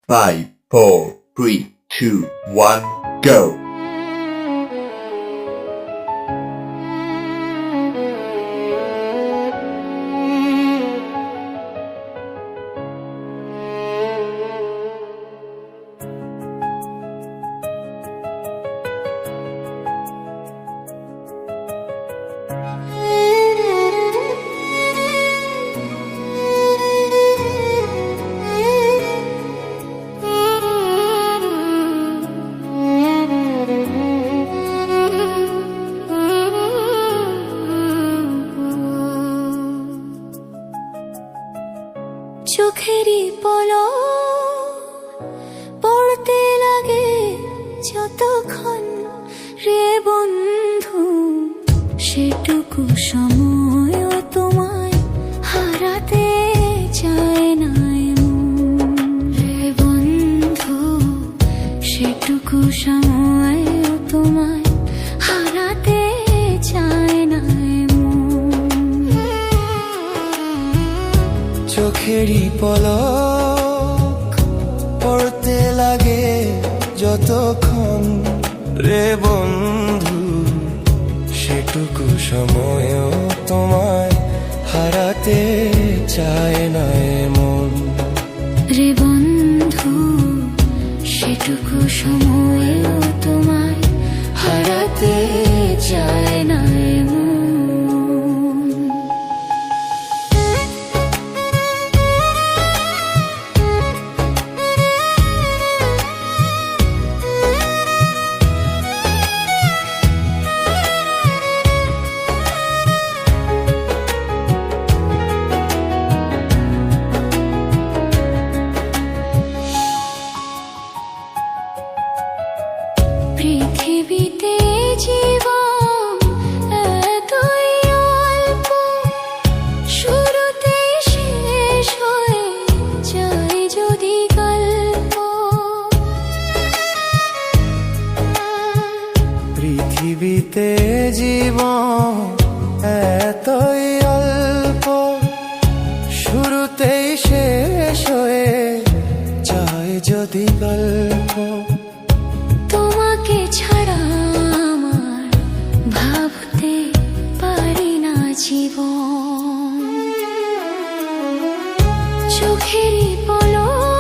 5, 4, 3, 2, 1, go! চোখেরই পলক পড়তে লাগে যতক্ষণ রে বন্ধু, সেটুকু সময়ও তোমায় হারাতে চায় না রে বন্ধু, সেটুকু সময়ও তোমায় হারাতে চায় না। চোখেরই পলক পড়তে লাগে যতক্ষণ রে বন্ধু, সেটুকু সময়ও তোমায় হারাতে চায় না মন রে বন্ধু, সেটুকু সময়ও তোমায় হারাতে চায় না। পৃথিবীতে জীবন এতই অল্প, শুরুতেই শেষ হয়ে যায় যদি গল্প। পৃথিবীতে জীবন এতই অল্প, শুরুতেই শেষ হয়ে যায় যদি গল্প। তোমাকে ছাড়া